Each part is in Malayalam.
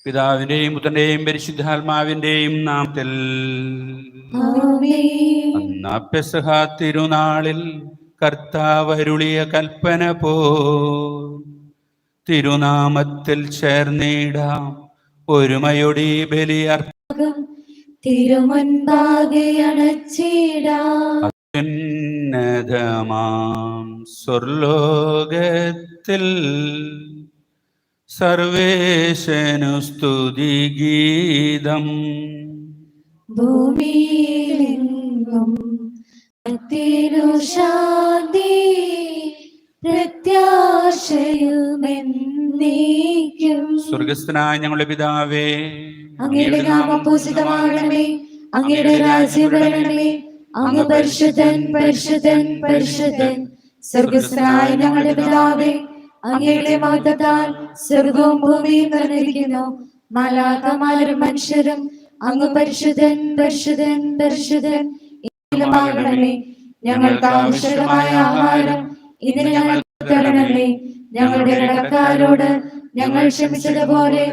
പിതാവിന്റെയും പുത്രന്റെയും പരിശുദ്ധാത്മാവിന്റെയും നാമത്തിൽ. അന്നാ പെസഹ തിരുനാളിൽ കർത്താവരുളിയ കൽപ്പന പോ തിരുനാമത്തിൽ ചേർന്നിടാം ഒരുമയൊടി ബലിയർപ്പണം തിരുമുൻപാകെ അണച്ചിടാം. ഉന്നതമാം സ്വർലോകത്തിൽ സർവേശനു സ്തുതിഗീതം. ഭൂമിയിലെങ്ങും ശാന്തി പ്രത്യാശയുമെന്നേക്കും. സ്വർഗസ്ഥനായ ഞങ്ങളുടെ പിതാവേ, അങ്ങയുടെ നാമം പൂജിതമാകണമേ, അങ്ങയുടെ രാജ്യം വരണമേ, അങ്ങ് പരിശുദ്ധൻ പരിശുദ്ധൻ പരിശുദ്ധൻ. സ്വർഗസ്ഥനായ ഞങ്ങളുടെ പിതാവേ, അങ്ങയുടെ മഹത്വത്താൽ സ്വർഗവും ഭൂമിയും നിറഞ്ഞിരിക്കുന്നു. മാലാഖമാരും മനുഷ്യരും അങ്ങ് പരിശുദ്ധൻ പരിശുദ്ധൻ പരിശുദ്ധൻ ആകണമേ. ഞങ്ങൾക്ക് ആവശ്യമായ ആഹാരം ഇന്ന് ഞങ്ങൾക്ക് തരണമേ. ഞങ്ങളുടെ കടക്കാരോട് ഞങ്ങൾ ക്ഷമിച്ചതുപോലെ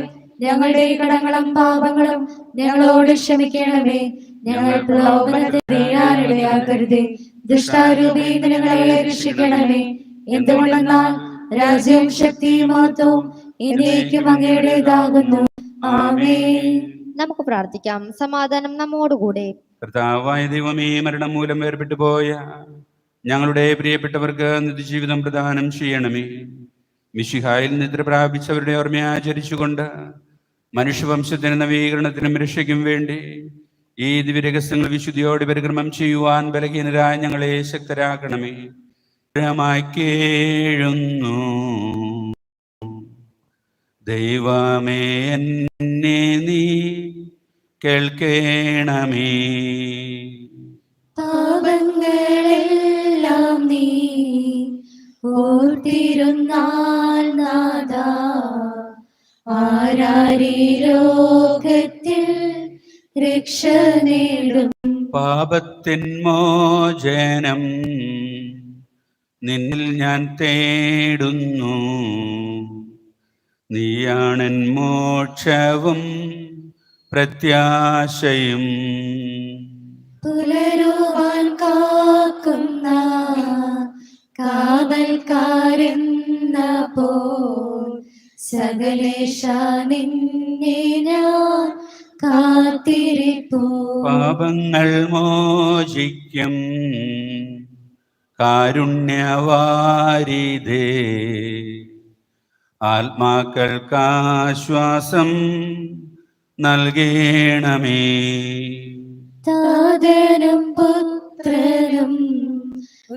ഞങ്ങളുടെ കടങ്ങളും പാപങ്ങളും ഞങ്ങളോട് ക്ഷമിക്കണമേ. ഞങ്ങൾ പ്രലോഭനത്തിൽ വീഴാനിടയാക്കരുതേ, ദുഷ്ടാരൂപിയിൽ നിന്ന് ഞങ്ങളെ രക്ഷിക്കണമേ. എന്തുകൊണ്ടെന്നാൽ രാജ്യവും ശക്തിയും മഹത്വവും എന്നേക്കും അങ്ങയുടേതാകുന്നു. ആമേൻ. നമുക്ക് പ്രാർത്ഥിക്കാം. സമാധാനം നമ്മോടുകൂടെ. കർത്താവായ ദൈവമേ, മരണം മൂലം വേർപെട്ടു പോയ ഞങ്ങളുടെ പ്രിയപ്പെട്ടവർക്ക് നിത്യജീവിതം പ്രദാനം ചെയ്യണമേ. മിശിഹായിൽ നിദ്ര പ്രാപിച്ചവരുടെ ഓർമ്മ ആചരിച്ചുകൊണ്ട് മനുഷ്യവംശത്തിന് നവീകരണത്തിനും രക്ഷയ്ക്കും വേണ്ടി ഈ ദിവ്യരഹസ്യങ്ങൾ വിശുദ്ധിയോടെ പരിക്രമം ചെയ്യുവാൻ ബലഹീനരായ ഞങ്ങളെ ശക്തരാക്കണമേ. കേഴുന്നു ദൈവമേ, എന്നെ നീ കേൾക്കേണമേ. പാപങ്ങളെല്ലാം നീ ഓർത്തിരുന്നാൽ നാഥാ, ആരാരി ലോകത്തിൽ രക്ഷ നേടും. പാപത്തിൻ മോചനം നിന്നിൽ ഞാൻ തേടുന്നു. നീയാണെൻ മോക്ഷവും പ്രത്യാശയും. പുലരുവാൻ കാക്കുന്ന കാവൽക്കാരെന്ന പോൽ സകലേശ നിന്നെ ഞാൻ കാത്തിരിപ്പൂ. പാപങ്ങൾ മോചിക്കും കാരുണ്യവാരിധേ, ആത്മാക്കൾക്കാശ്വാസം നൽകണമേ. താതനും പുത്രനും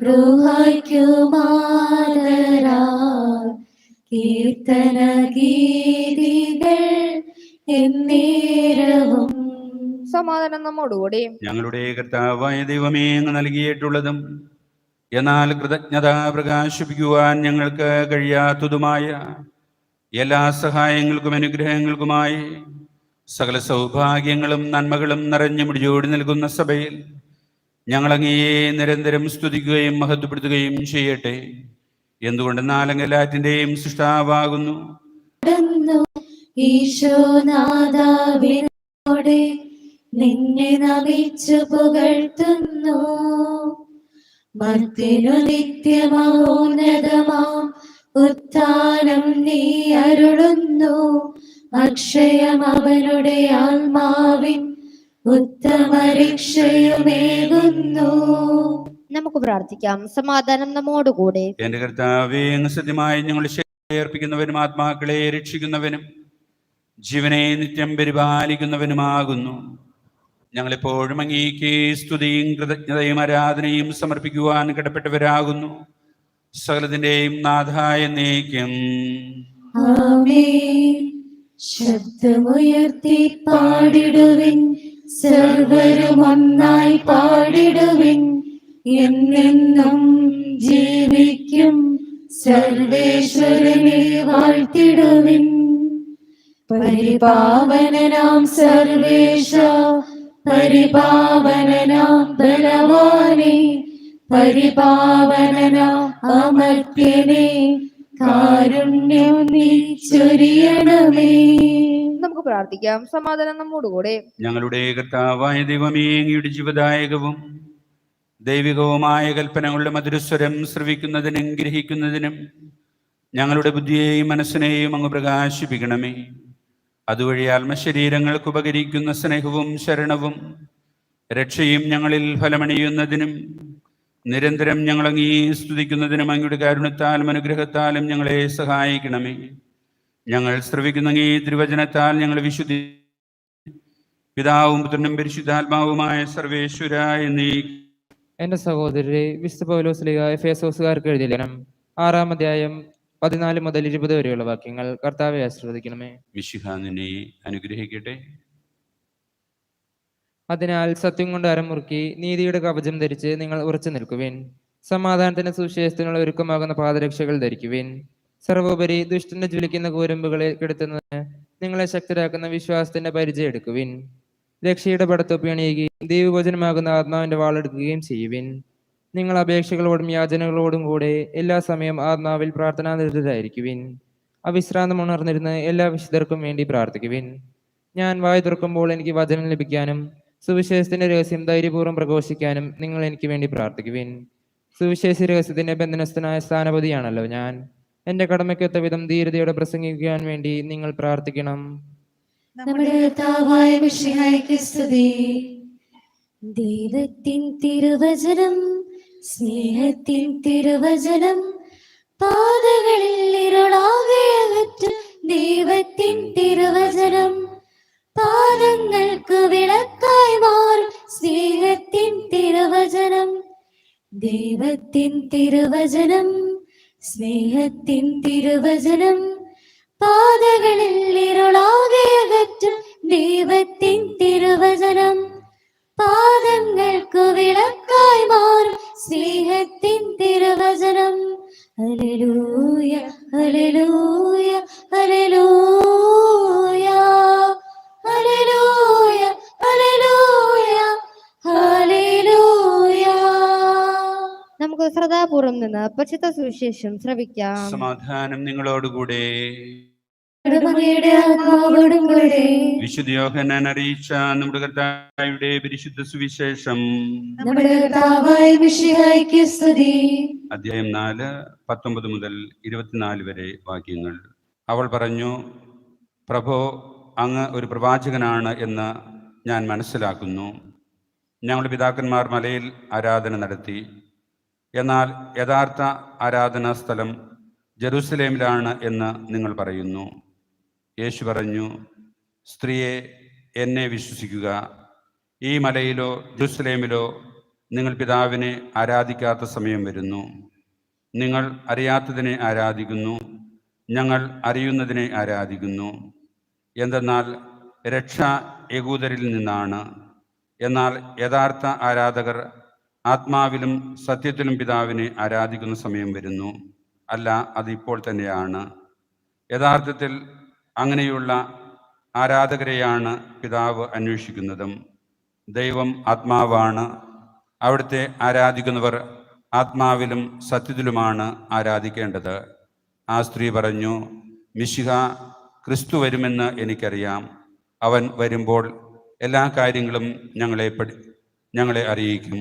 റൂഹായ്ക്കുമാതരാൽ കീർത്തന ഗീതികൾ എന്നേരവും. സമാധാനം നമ്മോടുകൂടെ. ഞങ്ങളുടെ കർത്താവായ ദൈവമേ, അങ്ങ് നൽകിയിട്ടുള്ളതും എന്നാൽ കൃതജ്ഞത പ്രകാശിപ്പിക്കുവാൻ ഞങ്ങൾക്ക് കഴിയാത്തതുമായ എല്ലാ സഹായങ്ങൾക്കും അനുഗ്രഹങ്ങൾക്കുമായി സകല സൗഭാഗ്യങ്ങളും നന്മകളും നിറഞ്ഞു മുടിചോടി നൽകുന്ന സഭയിൽ ഞങ്ങളങ്ങയെ നിരന്തരം സ്തുതിക്കുകയും മഹത്വപ്പെടുത്തുകയും ചെയ്യട്ടെ. എന്തുകൊണ്ടെന്നാൽ അങ്ങ് എല്ലാറ്റിൻ്റെയും സൃഷ്ടാവാകുന്നു. ഈശോനാഥാവിനോടെ നിന്നെ നമിച്ചു പുകഴ്ത്തുന്നു. മർത്യനു നിത്യമോന്നതമാം ഉത്ഥാനം നീ അരുളുന്നു. അക്ഷയം അവനുടെ ആത്മാവിൻ ഉത്തമ രക്ഷയുമേകുന്നു. നമുക്ക് പ്രാർത്ഥിക്കാം. സമാധാനം നമ്മോടുകൂടെ. എന്റെ കർത്താവേ, അങ്ങ് സത്യമായി ഞങ്ങൾ അർപ്പിക്കുന്നവനും ആത്മാക്കളെ രക്ഷിക്കുന്നവനും ജീവനെ നിത്യം പരിപാലിക്കുന്നവനുമാകുന്നു. ഞങ്ങളെപ്പോഴും അങ്ങേക്ക് സ്തുതിയും കൃതജ്ഞതയും ആരാധനയും സമർപ്പിക്കുവാൻ കടപ്പെട്ടവരാകുന്നു. സകലത്തിന്റെയും നാഥായ എന്നേക്കും ആമേൻ. ശബ്ദമുയർത്തി പാടിടുവിൻ, സർവരും ഒന്നായി പാടിടുവിൻ. എന്നെന്നും ജീവിക്കും സർവേശ്വരനെ വാഴ്ത്തിടുവിൻ. പരിപാവനനാം സർവേശ, പരിപാവനനാം ബലവാനേ, പരിപാവനനാം അമർത്യനേ, കാരുണ്യം നീ ചൊരിയണമേ. നമുക്ക് പ്രാർത്ഥിക്കാം. സമാധാനം നമ്മോടുകൂടെ. ഞങ്ങളുടെ കർത്താവായ ദൈവമേ, അങ്ങയുടെ ജീവദായകവും ദൈവികവുമായ കൽപ്പനകളുടെ മധുരസ്വരം ശ്രവിക്കുന്നതിനും ഗ്രഹിക്കുന്നതിനും ഞങ്ങളുടെ ബുദ്ധിയെയും മനസ്സിനെയും അങ്ങ് പ്രകാശിപ്പിക്കണമേ. അതുവഴി ആത്മശരീരങ്ങൾക്ക് ഉപകരിക്കുന്ന സ്നേഹവും ശരണവും രക്ഷയും ഞങ്ങളിൽ ഫലമണിയുന്നതിനും നിരന്തരം ഞങ്ങളങ്ങീ സ്തുതിക്കുന്നതിനും അങ്ങയുടെ കാരുണ്യത്താലും അനുഗ്രഹത്താലും ഞങ്ങളെ സഹായിക്കണമേ. ഞങ്ങൾ ശ്രവിക്കുന്ന അങ്ങേ തിരുവചനത്താൽ ഞങ്ങൾ വിശുദ്ധി പിതാവും പുത്രനും പരിശുദ്ധാത്മാവുമായ സർവേശ്വര എന്നീ. എന്റെ സഹോദരരെ, വിശുദ്ധ പൗലോസ്ലീഹ എഫേസോസുകാർക്ക് എഴുതിയ ലേഖനം 6-ാം അധ്യായം 14 മുതൽ 20 വരെയുള്ള വാക്യങ്ങൾ കർത്താവെ ആശീർവദിക്കണമേ. മിശിഹ നിന്നെ അനുഗ്രഹിക്കട്ടെ. അതിനാൽ സത്യം കൊണ്ട് അരമുറുക്കി നീതിയുടെ കവചം ധരിച്ച് നിങ്ങൾ ഉറച്ചു നിൽക്കുവിൻ. സമാധാനത്തിന്റെ സുവിശേഷത്തിനുള്ള ഒരുക്കമാകുന്ന പാദരക്ഷകൾ ധരിക്കുവിൻ. സർവോപരി ദുഷ്ടന്റെ ജ്വലിക്കുന്ന കൂരമ്പുകളെ കെടുത്തുന്നതിന് നിങ്ങളെ ശക്തരാക്കുന്ന വിശ്വാസത്തിന്റെ പരിചയം എടുക്കുവിൻ. രക്ഷയുടെ പടത്തൊപ്പി അണിയുകയും ദൈവവചനമാകുന്ന ആത്മാവിന്റെ വാളെടുക്കുകയും ചെയ്യുവിൻ. നിങ്ങൾ അപേക്ഷകളോടും യാചനകളോടും കൂടെ എല്ലാ സമയം ആത്മാവിൽ പ്രാർത്ഥനാനിരതരായിരിക്കുവിൻ. അവിശ്രാന്തം ഉണർന്നിരുന്ന് എല്ലാ വിശുദ്ധർക്കും വേണ്ടി പ്രാർത്ഥിക്കുവിൻ. ഞാൻ വായ് തുറക്കുമ്പോൾ എനിക്ക് വചനം ലഭിക്കാനും സുവിശേഷത്തിന്റെ രഹസ്യം ധൈര്യപൂർവ്വം പ്രഘോഷിക്കാനും നിങ്ങൾ എനിക്ക് വേണ്ടി പ്രാർത്ഥിക്കുവിൻ. സുവിശേഷ രഹസ്യത്തിന്റെ ബന്ധനസ്ഥനായ സ്ഥാനപതിയാണല്ലോ ഞാൻ. എന്റെ കടമയ്ക്കൊത്ത വിധം ധീരതയോടെ പ്രസംഗിക്കുവാൻ വേണ്ടി നിങ്ങൾ പ്രാർത്ഥിക്കണം. നമ്മുടെ കർത്താവായ മിശിഹായ്ക്ക് സ്തുതി. ദൈവത്തിൻ തിരുവചനം, സ്നേഹത്തിൻ തിരുവചനം, പാതകളിൽ ഇരുളാകെ അകറ്റും ദൈവത്തിൻ തിരുവചനം, പാദങ്ങൾക്ക് വിളക്കായി മാറും സ്നേഹത്തിൻ തിരുവചനം. ദൈവത്തിൻ തിരുവചനം, സ്നേഹത്തിൻ തിരുവചനം, പാതകളിൽ ഇരുളാകെ അകറ്റും ദൈവത്തിൻ തിരുവചനം, പാദങ്ങൾക്ക് വിളക്കായി മാറും സ്നേഹത്തിൻ തിരുവചനം. Hallelujah hallelujah hallelujah hallelujah hallelujah hallelujah. നമുക്ക് ശ്രദ്ധാപൂർവം നിന്ന് പരിശുദ്ധ സുവിശേഷം ശ്രവിക്കാം. സമാധാനം നിങ്ങളോടുകൂടെ. അങ്ങയുടെ ആത്മാവോടും കൂടെ. വിശുദ്ധ യോഹന്നാൻ അറിയിച്ച നമ്മുടെ കർത്താവിന്റെ പരിശുദ്ധ സുവിശേഷം. നമ്മുടെ കർത്താവായ മിശിഹായ്ക്ക് സ്തുതി. അധ്യായം 4, 19 മുതൽ 24 വരെ വാക്യങ്ങൾ. അവൾ പറഞ്ഞു, പ്രഭോ, അങ്ങ് ഒരു പ്രവാചകനാണ് എന്ന് ഞാൻ മനസ്സിലാക്കുന്നു. ഞങ്ങളുടെ പിതാക്കന്മാർ മലയിൽ ആരാധന നടത്തി, എന്നാൽ യഥാർത്ഥ ആരാധനാ സ്ഥലം ജെറൂസലേമിലാണ് എന്ന് നിങ്ങൾ പറയുന്നു. യേശു പറഞ്ഞു, സ്ത്രീയെ, എന്നെ വിശ്വസിക്കുക. ഈ മലയിലോ ജെറൂസലേമിലോ നിങ്ങൾ പിതാവിനെ ആരാധിക്കാത്ത സമയം വരുന്നു. നിങ്ങൾ അറിയാത്തതിനെ ആരാധിക്കുന്നു, ഞങ്ങൾ അറിയുന്നതിനെ ആരാധിക്കുന്നു. എന്തെന്നാൽ രക്ഷ യഹൂദരിൽ നിന്നാണ്. എന്നാൽ യഥാർത്ഥ ആരാധകർ ആത്മാവിലും സത്യത്തിലും പിതാവിനെ ആരാധിക്കുന്ന സമയം വരുന്നു. അല്ല, അത് ഇപ്പോൾ തന്നെയാണ്. യഥാർത്ഥത്തിൽ അങ്ങനെയുള്ള ആരാധകരെയാണ് പിതാവ് അന്വേഷിക്കുന്നതും. ദൈവം ആത്മാവാണ്. അവിടുത്തെ ആരാധിക്കുന്നവർ ആത്മാവിലും സത്യത്തിലുമാണ് ആരാധിക്കേണ്ടത്. ആ സ്ത്രീ പറഞ്ഞു, മിശിഹ ക്രിസ്തു വരുമെന്ന് എനിക്കറിയാം. അവൻ വരുമ്പോൾ എല്ലാ കാര്യങ്ങളും ഞങ്ങളെ അറിയിക്കും.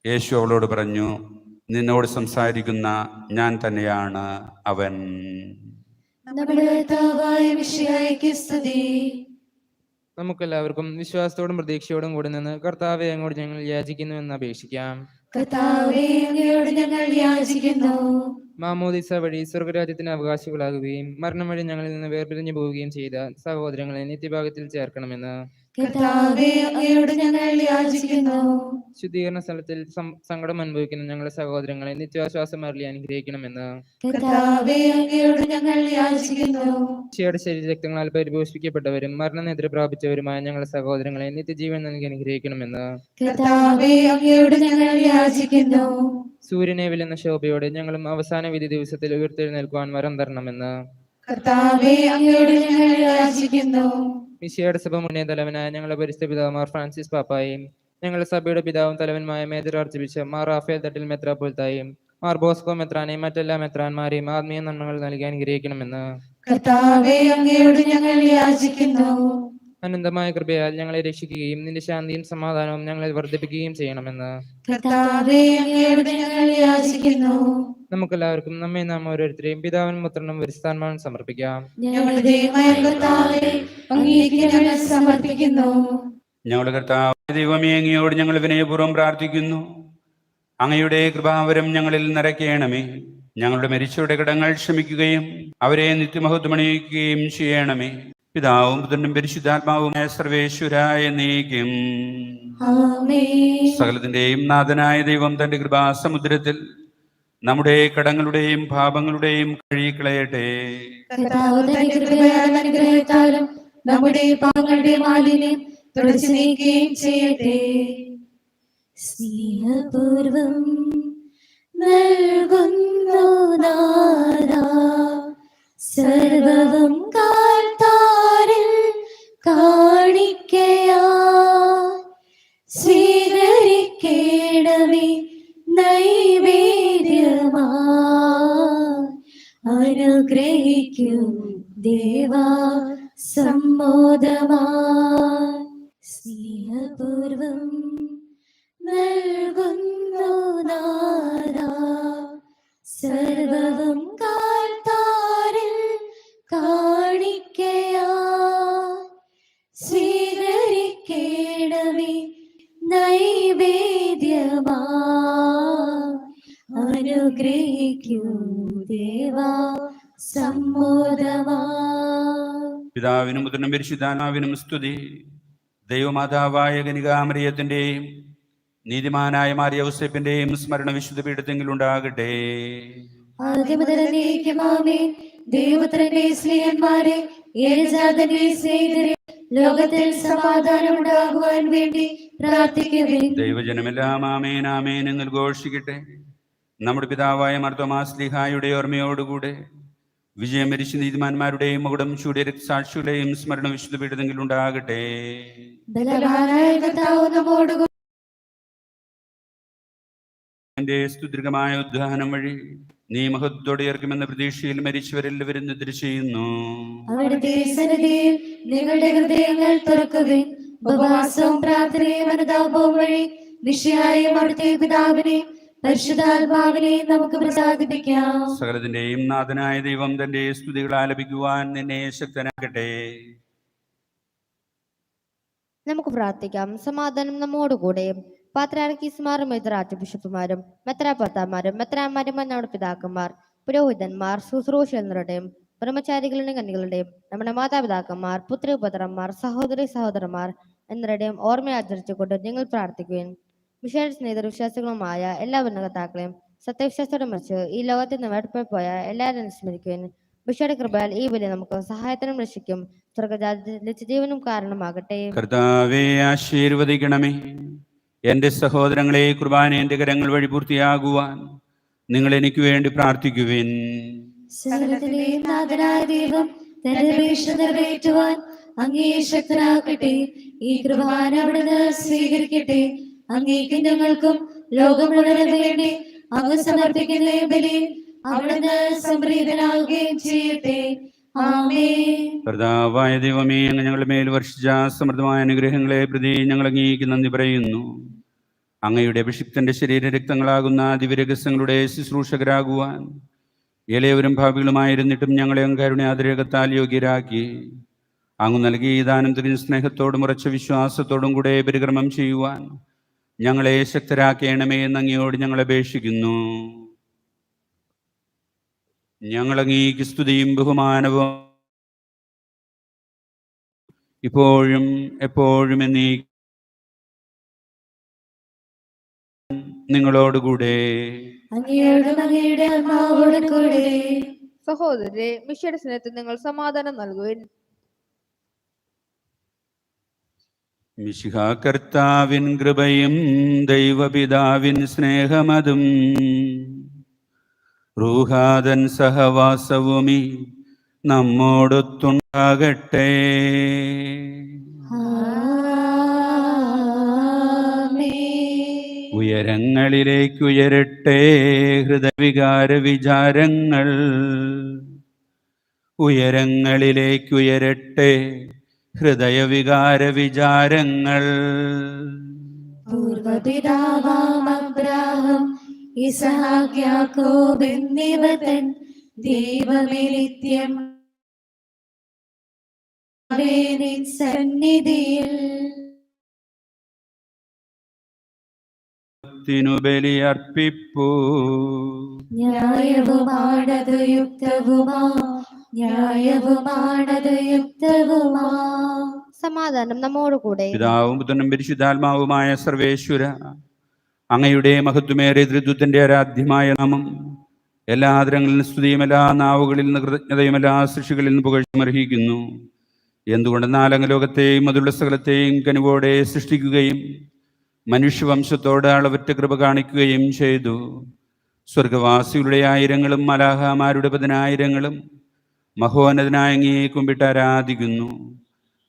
യേശു അവളോട് പറഞ്ഞു, നിന്നോട് സംസാരിക്കുന്ന ഞാൻ തന്നെയാണ് അവൻ. നമ്മുടെ കർത്താവായ മിശിഹായ്ക്ക് സ്തുതി. നമുക്കെല്ലാവർക്കും വിശ്വാസത്തോടും പ്രതീക്ഷയോടും കൂടി നിന്ന് കർത്താവെ അങ്ങോട്ട് ഞങ്ങൾ യാചിക്കുന്നു എന്ന് അപേക്ഷിക്കാം. കർത്താവേ, അങ്ങയോട് ഞങ്ങൾ യാചിക്കുന്നു. മാമോദിസ വഴി സ്വർഗരാജ്യത്തിന് അവകാശികളാകുകയും മരണം വഴി ഞങ്ങളിൽ നിന്ന് വേർപിരിഞ്ഞു പോവുകയും ചെയ്ത സഹോദരങ്ങളെ നിത്യഭാഗത്തിൽ ചേർക്കണമെന്ന് കർത്താവേ, അങ്ങയോട് ഞങ്ങൾ യാചിക്കുന്നു. ശുദ്ധീകരണ സ്ഥലത്തിൽ സങ്കടം അനുഭവിക്കുന്ന ഞങ്ങളുടെ സഹോദരങ്ങളെ നിത്യാശ്വാസം അരുളി അനുഗ്രഹിക്കണമെന്ന് കർത്താവേ, അങ്ങയോട് ഞങ്ങൾ യാചിക്കുന്നു. ഈശോയുടെ ശരീരരക്തങ്ങളാൽ പരിപോഷിപ്പിക്കപ്പെട്ടവരും മരണനെതിരെ പ്രാപിച്ചവരുമായ ഞങ്ങളുടെ സഹോദരങ്ങളെ നിത്യജീവൻ നൽകി അനുഗ്രഹിക്കണമെന്ന് കർത്താവേ, അങ്ങയോട് ഞങ്ങൾ യാചിക്കുന്നു. സൂര്യനെ വിലുന്ന ശോഭയോടെ ഞങ്ങളും അവസാന വിധി ദിവസത്തിൽ ഉയർത്തെഴുന്നേൽക്കുവാൻ വരം തരണമെന്ന് കർത്താവേ, അങ്ങയോട് ഞങ്ങൾ യാചിക്കുന്നു. ഈശോയുടെ സഭ മുന്നേ തലവനായ ഞങ്ങളുടെ പരിശുദ്ധ പിതാവ് ഫ്രാൻസിസ് പാപ്പായും ഞങ്ങളുടെ സഭയുടെ പിതാവും തലവന്മായ major archbishop Mar Raphael Thattil മെത്രാപ്പൊലിത്തായും മാർ ബോസ്കോ മെത്രാനെയും മറ്റെല്ലാ മെത്രാന്മാരെയും ആത്മീയ നന്മകൾ നൽകി അനുഗ്രഹിക്കണമെന്ന് കർത്താവേ അങ്ങയോട് ഞങ്ങൾ യാചിക്കുന്നു. അനന്തമായ കൃപയാൽ ഞങ്ങളെ രക്ഷിക്കുകയും നിന്റെ ശാന്തിയും സമാധാനവും ഞങ്ങളെ വർദ്ധിപ്പിക്കുകയും ചെയ്യണമെന്ന് കർത്താവേ അങ്ങയോട് ഞങ്ങൾ യാചിക്കുന്നു. നമുക്കെല്ലാവർക്കും നമ്മെ നാം ഓരോരുത്തരെയും പിതാവിനും പുത്രനും പരിശുദ്ധാത്മാവിനും സമർപ്പിക്കാം. ഞങ്ങളുടെ ദൈവമായ കർത്താവേ അങ്ങേക്ക് ഞങ്ങൾ സമർപ്പിക്കുന്നു. ഞങ്ങളുടെ കർത്താവ് ദൈവമേ, അങ്ങയോട് ഞങ്ങൾ വിനയപൂർവ്വം പ്രാർത്ഥിക്കുന്നു. അങ്ങയുടെ കൃപാവരം ഞങ്ങളിൽ നിറയ്ക്കണമേ. ഞങ്ങളുടെ മരിച്ചവരുടെ കടങ്ങൾ ക്ഷമിക്കുകയും അവരെ നിത്യമഹത്വമണിയിക്കുകയും ചെയ്യണമേ. പിതാവും പുത്രനും പരിശുദ്ധാത്മാവുമായ സർവേശ്വരായ നീക്കും. ആമേൻ. സകലത്തിന്റെയും നാഥനായ ദൈവം തന്റെ കൃപാസമുദ്രത്തിൽ നമ്മുടെ കടങ്ങളുടെയും പാപങ്ങളുടെയും കഴുകിക്കളയട്ടെ. കർത്താവ് തന്റെ കൃപയാലും അനുഗ്രഹത്താലും നമ്മുടെ പാപങ്ങളുടെ മാലിന്യം തുടച്ചു നീക്കുകയും ചെയ്യട്ടെ. സ്നേഹപൂർവം നൽകുന്നു നാഥാ സർവവും കാൽത്താരിൽ കാണിക്കയാ സ്വീകരിക്കേണമേ നൈവേദ്യമാ അനുഗ്രഹിക്കും ദേവാ സമ്മോദമാ. സ്നേഹപൂർവം നൽകുന്നു നാഥാ സർവവും കാൽത്താരിൽ കാണിക്കയാ സ്വീകരിക്കേണമേ നൈവേദ്യമാ അനുഗ്രഹിക്കൂ ദേവാ സമ്മോദമാ. പിതാവിനും പുത്രനും പരിശുദ്ധാത്മാവിനും സ്തുതി. ദൈവമാതാവായ കനികാമറിയത്തിന്റെയും നീതിമാനായ മാർ യൗസേപ്പിന്റെയും സ്മരണ വിശുദ്ധ പീഠത്തെങ്കിൽ ഉണ്ടാകട്ടെ. ദൈവപുത്രന്റെ സ്നേഹന്മാരെ, ഏകജാതന്റെ സ്നേഹിതരെ, ലോകത്തിൽ സമാധാനം ഉണ്ടാകുവാൻ വേണ്ടി പ്രാർത്ഥിക്കുവിൻ. ദൈവജനമെല്ലാം ആമേൻ ആമേൻ എന്ന് ഘോഷിക്കട്ടെ. നമ്മുടെ പിതാവായ മാർത്തോമാ ശ്ലീഹായുടെ ഓർമ്മയോടുകൂടെ വിജയം വരിച്ച നീതിമാന്മാരുടെയും മകുടം ചൂടിയ രക്തസാക്ഷിയുടെയും സ്മരണ വിശുദ്ധ പീഠത്തെങ്കിൽ ഉണ്ടാകട്ടെ. എന്റെ സ്തുതികമായ ഉദ്ധാനം വഴി നീ മഹത്വത്തോടെ ഇറക്കുമെന്ന പ്രതീക്ഷയിൽ മരിച്ചവരെല്ലാവരും നിദ്ര ചെയ്യുന്നു. അവിടുത്തെ സന്നിധിയിൽ നിങ്ങളുടെ ഹൃദയങ്ങൾ തുറക്കുവിൻ. ഉപവാസവും പ്രാർത്ഥനയും അനുതാപവും വഴി നിശ്ചയായും അവിടുത്തെ പിതാവിനെ പരിശുദ്ധാത്മാവിനെ നമുക്ക് പ്രസാദിപ്പിക്കാം. സകലത്തിന്റെയും നാഥനായ ദൈവം തന്റെ സ്തുതികൾ ആലപിക്കുവാൻ നിന്നെ ശക്തനാക്കട്ടെ. നമുക്ക് പ്രാർത്ഥിക്കാം. സമാധാനം നമ്മോടുകൂടെ. പാത്രാർക്കീസുമാരും മെത്രാർച്ച് ബിഷപ്പുമാരും മെത്രാപർത്താമാരും മെത്രാന്മാരും നമ്മുടെ പിതാക്കന്മാർ, പുരോഹിതന്മാർ, ശുശ്രൂഷകരുടെയും ബ്രഹ്മചാരികളുടെയും കന്യകളുടെയും നമ്മുടെ മാതാപിതാക്കന്മാർ, പുത്രപുത്രന്മാർ, സഹോദരി സഹോദരന്മാർ എന്നിവരുടെയും ഓർമ്മയാചരിച്ചുകൊണ്ട് നിങ്ങൾ പ്രാർത്ഥിക്കുകയും വിശേഷ സ്നേഹിതർ വിശ്വാസികളുമായ എല്ലാ ഉന്നതതാക്കളെയും സത്യവിശ്വാസത്തോടെ മറിച്ച് ഈ ലോകത്തിൽ നിന്ന് വേർപെട്ടു പോയ എല്ലാവരും സ്മരിക്കുകയും വിശയുടെ കൃപയാൽ ഈ ബലി നമുക്ക് സഹായത്തിനും രക്ഷിക്കും സ്വർഗജീവനും കാരണമാകട്ടെ. കർത്താവേ ആശീർവദിക്കണമേ. എന്റെ സഹോദരങ്ങളെ, കുർബാന എന്റെ കരങ്ങൾ വഴി പൂർത്തിയാകുവാൻ നിങ്ങൾ എനിക്ക് വേണ്ടി പ്രാർത്ഥിക്കുവിൻ. സകലത്തിന്റെയും നാഥനായ ദൈവം തന്റെ അപേക്ഷ നിറവേറ്റുവാൻ അങ്ങേ ശക്തനാക്കട്ടെ. ഈ കുർബാന അവിടുന്ന് സ്വീകരിക്കട്ടെ. അങ്ങേക്കും ഞങ്ങൾക്കും ലോകം മുഴുവന് വേണ്ടി അങ്ങ് സമർപ്പിക്കുന്ന ബലി അവിടുന്ന് സംപ്രീതനാവുകയും ചെയ്യട്ടെ. ആമേൻ. കർത്താവായ ദൈവമേ, അങ്ങ് ഞങ്ങളുടെ മേൽ വർഷിച്ച സമൃദ്ധമായ അനുഗ്രഹങ്ങളെ പ്രതി ഞങ്ങൾ അങ്ങേക്ക് നന്ദി പറയുന്നു. അങ്ങയുടെ അഭിഷിക്തന്റെ ശരീര രക്തങ്ങളാകുന്ന ദിവ്യരഹസ്യങ്ങളുടെ ശുശ്രൂഷകരാകുവാൻ എളിയവരും ഭാവികളുമായിരുന്നിട്ടും ഞങ്ങളെ അങ്ങയുടെ ആദരകത്താൽ യോഗ്യരാക്കി അങ്ങ് നൽകി ദാനം തിരിഞ്ഞ സ്നേഹത്തോടും ഉറച്ച വിശ്വാസത്തോടും കൂടെ പരിക്രമം ചെയ്യുവാൻ ഞങ്ങളെ ശക്തരാക്കണമേ എന്ന് അങ്ങയോട് ഞങ്ങൾ അപേക്ഷിക്കുന്നു. ഞങ്ങൾ അങ്ങേക്ക് സ്തുതിയും ബഹുമാനവും ഇപ്പോഴും എപ്പോഴും എന്നീ നിങ്ങളോടുകൂടെ. അങ്ങയുടെ ആത്മാവോടും കൂടെ. സഹോദരരെ, മിശയുടെ സ്നേഹത്തിൽ നിങ്ങൾ സമാധാനം നൽകുവിൻ. മിശിഹാ കർത്താവിൻ കൃപയും ദൈവപിതാവിൻ സ്നേഹമതും റൂഹാദൻ സഹവാസവുമീ നമ്മോടൊത്തുണ്ടാകട്ടെ. ഉയരങ്ങളിലേക്ക് ഉയരട്ടെ ഹൃദയവികാര വിചാരങ്ങൾ, ഉയരങ്ങളിലേക്ക് ഉയരട്ടെ ഹൃദയവികാര വിചാരങ്ങൾ. പൂർവപിതാവാം അബ്രാഹാം ഇസഹാക്ക് യാക്കോബ് എന്നിവർ തൻ ദൈവമേ നിത്യം നിൻ സന്നിധിയിൽ ബലിയർപ്പിപ്പൂ. ന്യായവുമാണത് യുക്തവുമാ, ന്യായവുമാണത് യുക്തവുമാ. സമാധാനം നമ്മോടുകൂടെ. പിതാവും പുത്രനും പരിശുദ്ധാത്മാവുമായ സർവേശ്വര, അങ്ങയുടെ മഹത്വമേറിയ ത്രിത്വത്തിന്റെ ആരാധ്യമായ നാമം എല്ലാ ആദരങ്ങളിലും സ്തുതിയും എല്ലാ നാവുകളിൽ നിന്ന് കൃതജ്ഞതയും എല്ലാ സൃഷ്ടികളിൽ നിന്ന് പുകഴ്ചയും അർഹിക്കുന്നു. എന്തുകൊണ്ടെന്നാൽ അങ്ങ് ലോകത്തെയും അതുള്ള സകലത്തെയും കനിവോടെ സൃഷ്ടിക്കുകയും മനുഷ്യവംശത്തോട് അളവറ്റ കൃപ കാണിക്കുകയും ചെയ്തു. സ്വർഗവാസികളുടെ ആയിരങ്ങളും മലാഹമാരുടെ 10,000-ങ്ങളും മഹോന്നതനായ അങ്ങയെ കുമ്പിട്ട് ആരാധിക്കുന്നു.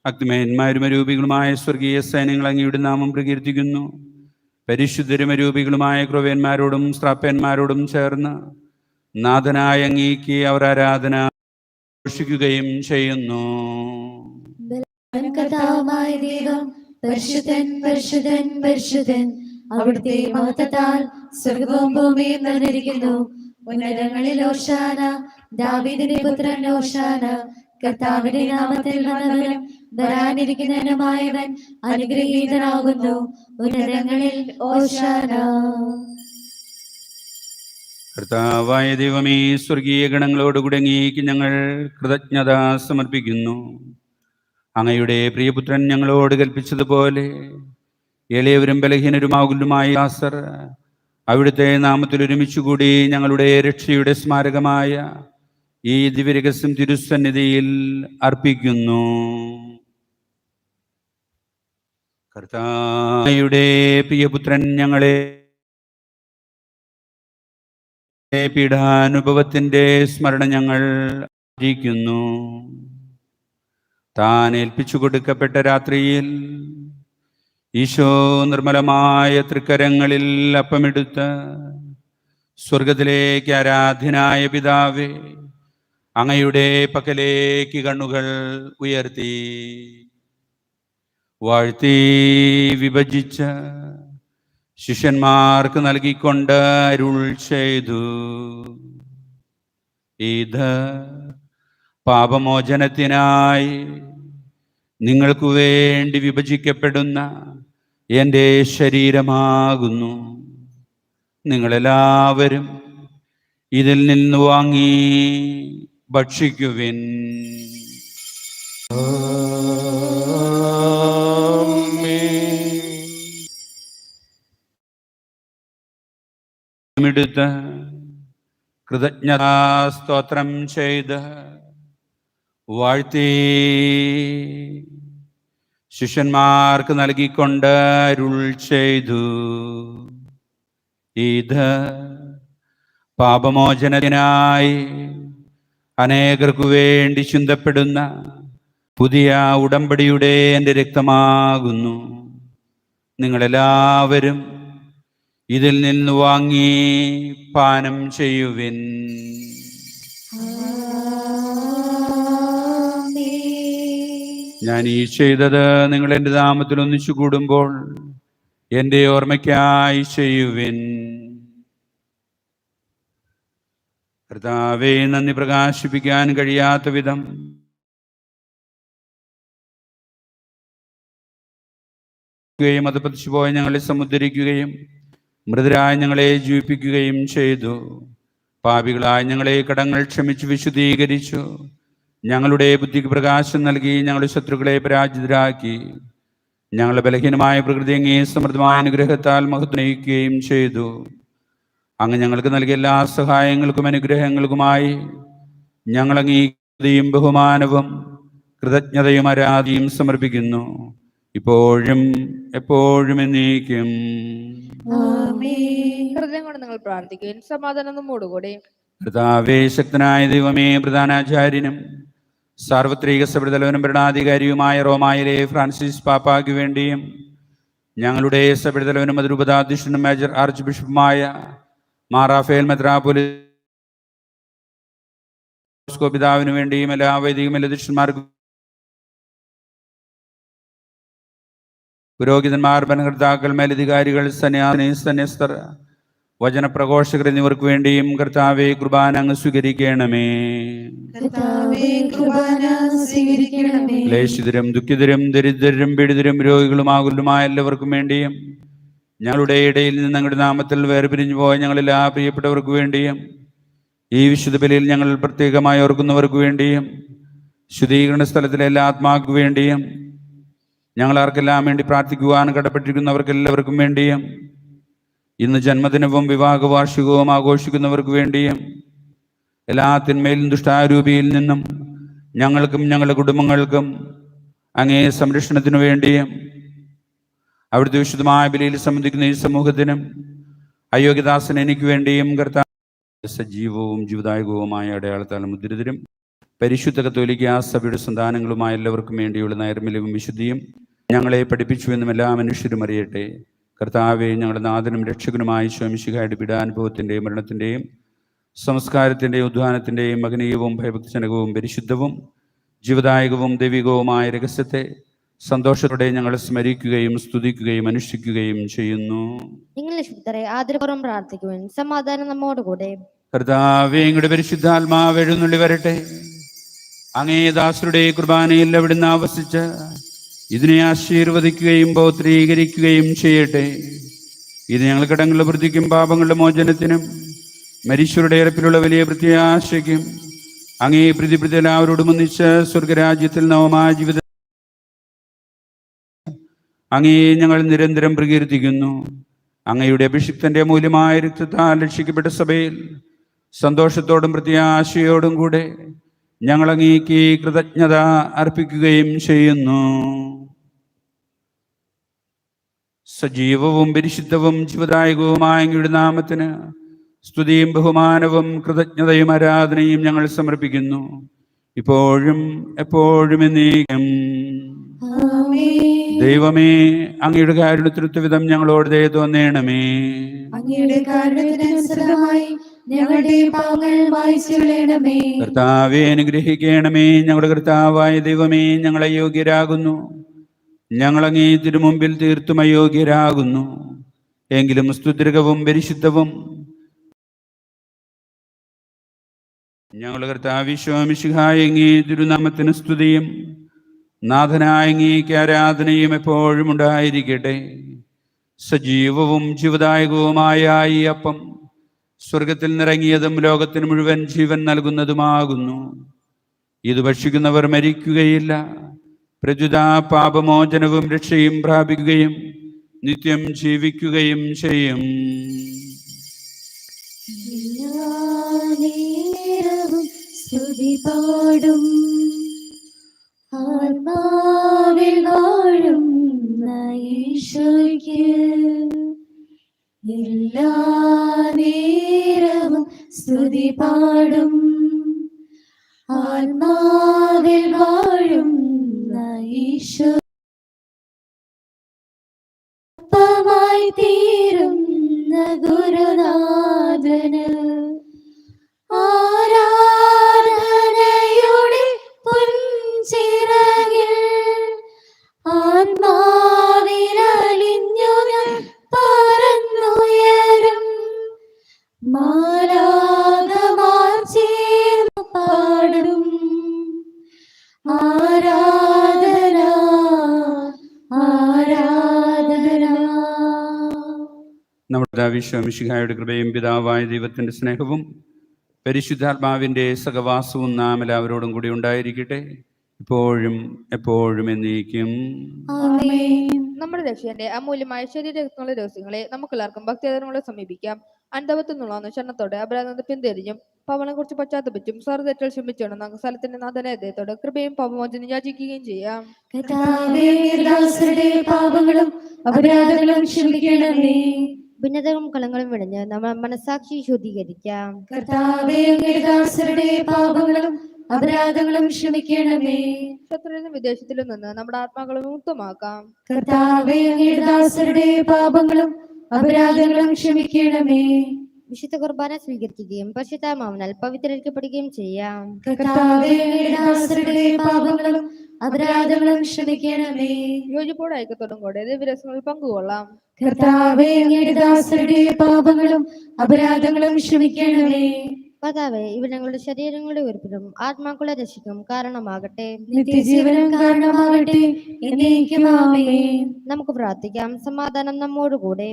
അഗ്നിമയന്മാരും അരൂപികളുമായ സ്വർഗീയ സൈന്യങ്ങൾ അങ്ങയുടെ നാമം പ്രകീർത്തിക്കുന്നു. പരിശുദ്ധരും അരൂപികളുമായ ക്രൊവ്യന്മാരോടും സ്രാപ്പന്മാരോടും ചേർന്ന് നാഥനായ അങ്ങേക്ക് അവർ ആരാധന ഘോഷിക്കുകയും ചെയ്യുന്നു. കർത്താവായ ദൈവം പരിശുദ്ധൻ പരിശുദ്ധൻ പരിശുദ്ധൻ, അവിടുത്തെ മഹത്വത്താൽ സ്വർഗ്ഗവും ഭൂമിയും നിറഞ്ഞിരിക്കുന്നു. ഉന്നതങ്ങളിൽ ഓശാന, ദാവീദിന്റെ പുത്രൻ ഓശാന. കർത്താവിന്റെ നാമത്തിൽ വന്നവനും വരാനിരിക്കുന്നവനുമായവൻ അനുഗ്രഹീതനാകുന്നു. ഉന്നതങ്ങളിൽ ഓശാന. കർത്താവായ ദൈവമേ, സ്വർഗീയ ഗണങ്ങളോടുകൂടി അങ്ങേക്ക് ഞങ്ങൾ കൃതജ്ഞത സമർപ്പിക്കുന്നു. അങ്ങയുടെ പ്രിയപുത്രൻ ഞങ്ങളോട് കൽപ്പിച്ചതുപോലെ എളിയവരും ബലഹീനരുമാകുലുമായ ദാസർ അവിടുത്തെ നാമത്തിൽ ഒരുമിച്ചുകൂടി ഞങ്ങളുടെ രക്ഷയുടെ സ്മാരകമായ ഈ ദിവ്യരഹസ്യം തിരുസന്നിധിയിൽ അർപ്പിക്കുന്നു. കർത്താവിന്റെ പ്രിയപുത്രൻ ഞങ്ങളെ പീഡാനുഭവത്തിന്റെ സ്മരണ ഞങ്ങൾ ആചരിക്കുന്നു. താൻ ഏൽപ്പിച്ചു കൊടുക്കപ്പെട്ട രാത്രിയിൽ ഈശോ നിർമ്മലമായ തൃക്കരങ്ങളിൽ അപ്പമെടുത്ത് സ്വർഗത്തിലേക്ക് ആരാധ്യനായ പിതാവേ, അങ്ങയുടെ പക്കലേക്ക് കണ്ണുകൾ ഉയർത്തി വാഴ്ത്തി വിഭജിച്ച് ശിഷ്യന്മാർക്ക് നൽകിക്കൊണ്ട് അരുൾ ചെയ്തു: ഇത് പാപമോചനത്തിനായി നിങ്ങൾക്ക് വേണ്ടി വിഭജിക്കപ്പെടുന്ന എൻ്റെ ശരീരമാകുന്നു. നിങ്ങളെല്ലാവരും ഇതിൽ നിന്ന് വാങ്ങി ഭക്ഷിക്കുവിൻ. എടുത്ത് കൃതജ്ഞതാസ്തോത്രം ചെയ്ത് വാഴ്ത്തി ശിഷ്യന്മാർക്ക് നൽകിക്കൊണ്ട് അരുൾ ചെയ്തു: ഇത് പാപമോചനത്തിനായി അനേകർക്കു വേണ്ടി ചിന്തപ്പെടുന്ന പുതിയ ഉടമ്പടിയുടെ എൻ്റെ രക്തമാകുന്നു. നിങ്ങളെല്ലാവരും ഇതിൽ നിന്ന് വാങ്ങി പാനം ചെയ്യുവിൻ. ഞാൻ ഈ ചെയ്തത് നിങ്ങൾ എൻ്റെ നാമത്തിൽ ഒന്നിച്ചു കൂടുമ്പോൾ എൻ്റെ ഓർമ്മയ്ക്കായി ചെയ്യുവിൻ. കർത്താവേ, നന്ദി പ്രകാശിപ്പിക്കാൻ കഴിയാത്ത വിധം അത് പതിച്ചുപോയ ഞങ്ങളെ സമുദ്ധരിക്കുകയും മൃതരായ ഞങ്ങളെ ജീവിപ്പിക്കുകയും ചെയ്തു. പാപികളായ ഞങ്ങളെ കടങ്ങൾ ക്ഷമിച്ചു വിശുദ്ധീകരിച്ചു. ഞങ്ങളുടെ ബുദ്ധിക്ക് പ്രകാശം നൽകി ഞങ്ങളുടെ ശത്രുക്കളെ പരാജിതരാക്കി. ഞങ്ങളുടെ ബലഹീനമായ പ്രകൃതി അങ്ങേ സമൃദ്ധമായ അനുഗ്രഹത്താൽ മഹത്വനയിക്കുകയും ചെയ്തു. അങ്ങ് ഞങ്ങൾക്ക് നൽകിയ എല്ലാ സഹായങ്ങൾക്കും അനുഗ്രഹങ്ങൾക്കുമായി ഞങ്ങൾ അങ്ങേയും ബഹുമാനവും കൃതജ്ഞതയും ആരാധനയും സമർപ്പിക്കുന്നു, ഇപ്പോഴും എപ്പോഴും എന്നേക്കും. ഹൃദയം കൊണ്ട് നിങ്ങൾ പ്രാർത്ഥിക്കുവിൻ. സമാധാനം നമ്മോടുകൂടെ. കർത്താവേ, ശക്തനായ ദൈവമേ, പ്രധാനാചാര്യനും സാർവത്രിക സഭയുടെ ഭരണാധികാരിയുമായ റോമായിലെ ഫ്രാൻസിസ് പാപ്പായ്ക്ക് വേണ്ടിയും ഞങ്ങളുടെ സഭയുടെ തലവനും അതിരൂപതാധ്യക്ഷനും മേജർ ആർച്ച് ബിഷപ്പുമായ മാർ റാഫേൽ മെത്രാപ്പൊലീത്ത പിതാവിനു വേണ്ടിയും എല്ലാ വൈദിക ലതിഷന്മാർക്കും പുരോഹിതന്മാർ, ഭരണകർത്താക്കൾ, മേലധികാരികൾ, സന്യസ്തർ, വചനപ്രഘോഷകർ എന്നിവർക്ക് വേണ്ടിയും കർത്താവെ കുർബാന അങ്ങ് സ്വീകരിക്കണമേ. ക്ലേശിതരും ദുഃഖിതരും ദരിദ്രരും പീഡിതരും രോഗികളും ആകുലരുമായ എല്ലാവർക്കും വേണ്ടിയും ഞങ്ങളുടെ ഇടയിൽ നിന്ന് ഞങ്ങളുടെ നാമത്തിൽ വേർപിരിഞ്ഞു പോയ ഞങ്ങളെല്ലാ പ്രിയപ്പെട്ടവർക്ക് വേണ്ടിയും ഈ വിശുദ്ധ ബലിയിൽ ഞങ്ങൾ പ്രത്യേകമായി ഓർക്കുന്നവർക്ക് വേണ്ടിയും ശുദ്ധീകരണ സ്ഥലത്തിലെ എല്ലാ ആത്മാക്കു വേണ്ടിയും ഞങ്ങൾ ആർക്കെല്ലാം വേണ്ടി പ്രാർത്ഥിക്കുവാൻ കടപ്പെട്ടിരിക്കുന്നവർക്ക് എല്ലാവർക്കും വേണ്ടിയും ഇന്ന് ജന്മദിനവും വിവാഹ വാർഷികവും ആഘോഷിക്കുന്നവർക്ക് വേണ്ടിയും എല്ലാ തിന്മയിലും ദുഷ്ടാരൂപിയിൽ നിന്നും ഞങ്ങൾക്കും ഞങ്ങളുടെ കുടുംബങ്ങൾക്കും അങ്ങേ സംരക്ഷണത്തിനു വേണ്ടിയും അവിടുത്തെ വിശുദ്ധമായ ബലിയിൽ സംബന്ധിക്കുന്ന ഈ സമൂഹത്തിനും അയോഗ്യദാസൻ എനിക്ക് വേണ്ടിയും കർത്താവ് സജീവവും ജീവദായകവുമായ അടയാളത്താൽ മുദ്രിതരും പരിശുദ്ധ കത്തോലിക്ക സഭയുടെ സന്താനങ്ങളുമായ എല്ലാവർക്കും വേണ്ടിയുള്ള നൈർമല്യവും വിശുദ്ധിയും ഞങ്ങളെ പഠിപ്പിച്ചുവെന്നും എല്ലാ മനുഷ്യരും അറിയട്ടെ. കർത്താവെ, ഞങ്ങളുടെ നാഥനും രക്ഷകനുമായ ശോമിശിഹായുടെ പീഡാനുഭവത്തിൻ്റെയും മരണത്തിൻ്റെയും സംസ്കാരത്തിൻ്റെയും ഉദ്ധാനത്തിൻ്റെയും മഹനീയവും ഭയഭക്തിജനകവും പരിശുദ്ധവും ജീവദായകവും ദൈവികവുമായ രഹസ്യത്തെ സന്തോഷത്തോടെ ഞങ്ങൾ സ്മരിക്കുകയും സ്തുതിക്കുകയും അനുഷ്ഠിക്കുകയും ചെയ്യുന്നു. നിങ്ങൾ ശുദ്ധരെ ആദരപൂർവ്വം പ്രാർത്ഥിക്കുവാൻ സമാധാനം നമ്മോടുകൂടെ. കർത്താവേ, അങ്ങയുടെ പരിശുദ്ധാത്മാവ് എഴുന്നള്ളി വരട്ടെ. അങ്ങേ ദാസരുടെ കുർബാനയിൽ അവിടുന്ന് ആവസിച്ച് ഇതിനെ ആശീർവദിക്കുകയും പൗത്രീകരിക്കുകയും ചെയ്യട്ടെ. ഇത് ഞങ്ങൾ കടങ്ങളുടെ വൃദ്ധിക്കും പാപങ്ങളുടെ മോചനത്തിനും മരിച്ചവരുടെ ഇറപ്പിലുള്ള വലിയ പ്രത്യാശയ്ക്കും അങ്ങേ പ്രതിപ്രതി എല്ലാവരോടും ഒന്നിച്ച് സ്വർഗരാജ്യത്തിൽ നവമായ ജീവിത അങ്ങേ ഞങ്ങൾ നിരന്തരം പ്രകീർത്തിക്കുന്നു. അങ്ങയുടെ അഭിഷിക്തന്റെ മൂല്യമായ രക്തത്താൽ രക്ഷിക്കപ്പെട്ട സഭയിൽ സന്തോഷത്തോടും പ്രത്യാശയോടും കൂടെ ഞങ്ങൾ അങ്ങേക്ക് കൃതജ്ഞത അർപ്പിക്കുകയും ചെയ്യുന്നു. സജീവവും പരിശുദ്ധവും ജീവദായകവുമായ അങ്ങയുടെ നാമത്തിന് സ്തുതിയും ബഹുമാനവും കൃതജ്ഞതയും ആരാധനയും ഞങ്ങൾ സമർപ്പിക്കുന്നു, ഇപ്പോഴും എപ്പോഴും എന്നേക്കും. ദൈവമേ, അങ്ങയുടെ കാരുണ്യത്തിനൊത്ത വിധം ഞങ്ങളോട് ദയ തോന്നണമേ. അങ്ങയുടെ കാരുണ്യത്തിനനുസൃതമായി ഞങ്ങളുടെ പാപങ്ങൾ മായ്ച്ചു കളയണമേ. കർത്താവേ, അനുഗ്രഹിക്കണമേ. ഞങ്ങളുടെ കർത്താവായ ദൈവമേ, ഞങ്ങൾ അയോഗ്യരാകുന്നു. ഞങ്ങൾ അങ്ങേ തിരുമുമ്പിൽ തീർത്തും അയോഗ്യരാകുന്നു. എങ്കിലും സ്തുതികവും പരിശുദ്ധവും ഞങ്ങളുടെ കർത്താവ് ശോമിശിഹായ അങ്ങേ തിരുനാമത്തിന് സ്തുതിയും നാഥനായ അങ്ങേക്ക് ആരാധനയും എപ്പോഴും ഉണ്ടായിരിക്കട്ടെ. സജീവവും ജീവദായകവുമായ ഈ അപ്പം സ്വർഗത്തിൽ നിറങ്ങിയതും ലോകത്തിന് മുഴുവൻ ജീവൻ നൽകുന്നതുമാകുന്നു. ഇത് ഭക്ഷിക്കുന്നവർ മരിക്കുകയില്ല, പ്രത്യുത പാപമോചനവും രക്ഷയും പ്രാപിക്കുകയും നിത്യം ജീവിക്കുകയും ചെയ്യും. സ്തുതി പാടും ആത്മാവിൽ വാഴും ഈശോയ്ക്ക് എല്ലാ നേരവും സ്തുതി പാടും ആത്മാവിൽ വാഴും ഈശോ ായി തീരുന്ന ഗുരുനാഥന് ആരാധനയുടെ പുൻചിറകിൽ ആത്മാവിലലിഞ്ഞു ഞാൻ പറന്നുയരും. മാലാഖമാർ ചേർന്ന് പാടും ആരാധന ആരാധന. നമ്മുടെ വിശ്വമിശിഹായുടെ കൃപയും പിതാവായ ദൈവത്തിന്റെ സ്നേഹവും പരിശുദ്ധാത്മാവിന്റെ സഹവാസവും നാം എല്ലാവരോടും കൂടി ഉണ്ടായിരിക്കട്ടെ, ഇപ്പോഴും എപ്പോഴും എന്നേക്കും. നമ്മുടെ രക്ഷകന്റെ അമൂല്യമായ ശരീരങ്ങളുടെ രഹസ്യങ്ങളെ നമുക്കെല്ലാവർക്കും ഭക്തിയാദരങ്ങളെ സമീപിക്കാം. അൻപത്തിൽ നിന്നുള്ള ക്ഷണത്തോടെ അപരാധത്തെ പിന്തിരിഞ്ഞും പാവങ്ങളെ കുറിച്ച് പശ്ചാത്തപിച്ചും സ്വർഗത്തിൽ ക്ഷമിച്ചോണം സ്ഥലത്തിന്റെ നാഥനെ അദ്ദേഹത്തോട് കൃപയും പാപമോചനം യാചിക്കുകയും ചെയ്യാം. പാപങ്ങളും അപരാധങ്ങളും ക്ഷമിക്കണമേ. ഭിന്നതകളും കളങ്ങളും വിടഞ്ഞ് നമ്മൾ മനസാക്ഷി ശുദ്ധീകരിക്കാം. കർത്താവേ, അങ്ങയുടെ ദാസരുടെ പാപങ്ങളും അപരാധങ്ങളും ക്ഷമിക്കണമേ. ശത്രുവിനും വിദേശത്തിലും നിന്ന് നമ്മുടെ ആത്മാക്കളെ മുക്തമാക്കാം. കർത്താവേ, അങ്ങയുടെ ദാസരുടെ പാപങ്ങളും അപരാധങ്ങളും ക്ഷമിക്കണമേ. വിശുദ്ധ കുർബാന സ്വീകരിക്കുകയും പരിശുദ്ധാത്മാവിനാൽ പവിത്രീകരിക്കപ്പെടുകയും ചെയ്യാം. കർത്താവേ, അങ്ങയുടെ ദാസരുടെ പാപങ്ങളും അപരാധങ്ങളും ക്ഷമിക്കണമേ. യോജിപ്പോടെ ഐക്യത്തോടും കൂടെ ദിവ്യരസങ്ങളിൽ പങ്കുകൊള്ളാം. കർത്താവേ, അങ്ങയുടെ ദാസരുടെ പാപങ്ങളും അപരാധങ്ങളും ക്ഷമിക്കണമേ. കർത്താവേ, ഇവ ഞങ്ങളുടെ ശരീരങ്ങളുടെ ഉയർപ്പിനും ആത്മാക്കളെ രക്ഷിക്കും കാരണമാകട്ടെ. നിത്യജീവനം കാരണമാകട്ടെ. എന്നേക്കും ആമേൻ. നമുക്ക് പ്രാർത്ഥിക്കാം. സമാധാനം നമ്മോടുകൂടെ.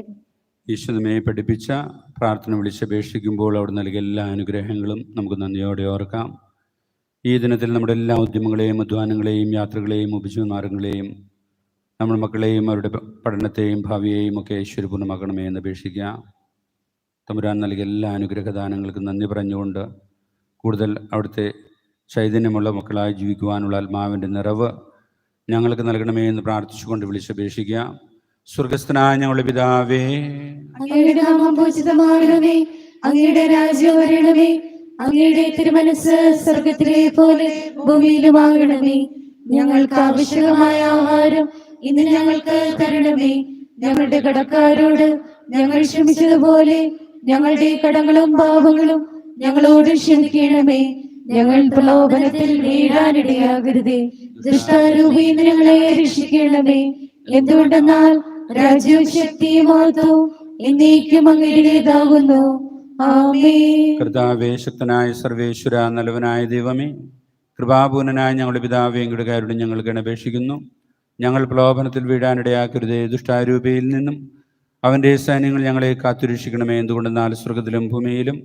ഈശ്വരമേ പഠിപ്പിച്ച പ്രാർത്ഥന വിളിച്ചപേക്ഷിക്കുമ്പോൾ അവിടെ നൽകിയ എല്ലാ അനുഗ്രഹങ്ങളും നമുക്ക് നന്ദിയോടെ ഓർക്കാം. ഈ ദിനത്തിൽ നമ്മുടെ എല്ലാ ഉദ്യമങ്ങളെയും അധ്വാനങ്ങളെയും യാത്രകളെയും ഉപജീവനമാർഗങ്ങളെയും നമ്മുടെ മക്കളെയും അവരുടെ പഠനത്തെയും ഭാവിയെയും ഒക്കെ ഐശ്വര്യപൂർണ്ണമാക്കണമേ എന്ന് അപേക്ഷിക്കാം. തമ്പുരാൻ നൽകിയ എല്ലാ അനുഗ്രഹദാനങ്ങൾക്കും നന്ദി പറഞ്ഞുകൊണ്ട് കൂടുതൽ അവിടുത്തെ ചൈതന്യമുള്ള മക്കളായി ജീവിക്കുവാനുള്ള ആത്മാവിൻ്റെ നിറവ് ഞങ്ങൾക്ക് നൽകണമേ എന്ന് പ്രാർത്ഥിച്ചുകൊണ്ട് വിളിച്ചപേക്ഷിക്കുക. സ്വർഗസ്ഥനായ ഞങ്ങളുടെ പിതാവേ, അങ്ങയുടെ നാമം പൂജിതമാകണമേ. അങ്ങയുടെ രാജ്യം വരണമേ. അങ്ങയുടെ തിരുമനസ്സ് സ്വർഗത്തിലെ പോലെ ഭൂമിയിലുമാകണമേ. ഞങ്ങൾക്ക് ആവശ്യമായ ആഹാരം ഇന്ന് ഞങ്ങൾക്ക് തരണമേ. ഞങ്ങളുടെ കടക്കാരോട് ഞങ്ങൾ ക്ഷമിച്ചതുപോലെ ഞങ്ങളുടെ കടങ്ങളും പാപങ്ങളും ഞങ്ങളോട് ക്ഷമിക്കണമേ. ഞങ്ങൾ പ്രലോഭനത്തിൽ വീഴാനിടയാകരുതേ. ദുഷ്ടാരൂപിയിൽ നിന്ന് ഞങ്ങളെ രക്ഷിക്കണമേ. എന്തുകൊണ്ടെന്നാൽ രാജ്യവും ശക്തിയും മഹത്വവും എന്നേക്കും അങ്ങയുടേതാകുന്നു. ആമേൻ. കർത്താവേ, ശക്തനായ സർവേശ്വര, നല്ലവനായ ദൈവമേ, കൃപാപൂർണനായ ഞങ്ങളുടെ പിതാവേ, അങ്ങയുടെ കാരുണ്യം ഞങ്ങൾക്ക് അപേക്ഷിക്കുന്നു. ഞങ്ങൾ പ്രലോഭനത്തിൽ വീഴാനിടയാക്കരുതേ. ദുഷ്ടാരൂപിയിൽ നിന്നും അവൻ്റെ സൈന്യങ്ങൾ ഞങ്ങളെ കാത്തുരക്ഷിക്കണമേ. എന്തുകൊണ്ടെന്നാൽ സ്വർഗത്തിലും ഭൂമിയിലും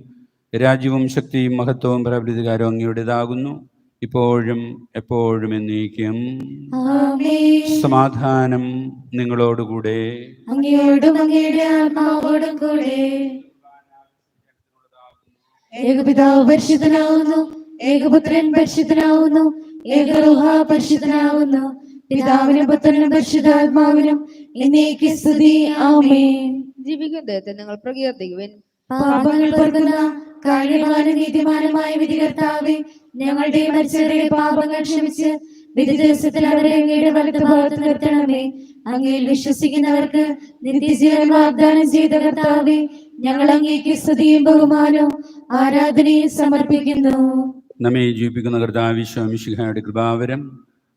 രാജ്യവും ശക്തിയും മഹത്വവും പ്രബലിധികാരവും അങ്ങയുടേതാകുന്നു, ഇപ്പോഴും എപ്പോഴും എന്നേക്കും. ആമേൻ. സമാധാനം നിങ്ങളോടുകൂടെ. അങ്ങയോടും അങ്ങയുടെ ആത്മാവോടും കൂടെ. ഏകപിതാവ് പരിശുദ്ധനാവുന്നു. ഏകപുത്രൻ പരിശുദ്ധനാവുന്നു. ഏകരൂഹ പരിശുദ്ധനാവുന്നു. പിതാവിനും പുത്രനും പരിശുദ്ധാത്മാവിനും എന്നേക്ക് സ്തുതി. ആമേൻ. ജീവിക്കുന്ന ദൈവത്തെ നിങ്ങൾ പ്രകീർത്തിക്കുവിൻ. പാപങ്ങൾ പൊറുക്കുന്ന കാര്യമാനും നീതിമാനുമായ വിധികർത്താവേ, ഞങ്ങളുടെ മരിച്ചവരുടെ പാപങ്ങൾ ക്ഷമിച്ച് വിധി ദിവസത്തിൽ അവരെ അങ്ങയുടെ വലത്തുഭാഗത്ത് നിർത്തണമേ. അങ്ങയിൽ വിശ്വസിക്കുന്നവർക്ക് നിത്യജീവൻ വാഗ്ദാനം ചെയ്ത കർത്താവേ, ഞങ്ങൾ അങ്ങേക്ക് സ്തുതിയും ബഹുമാനവും ആരാധനയും സമർപ്പിക്കുന്നു. നമ്മെ ജീവിപ്പിക്കുന്ന കർത്താവ് ഈശോമിശിഹായുടെ കൃപാവരം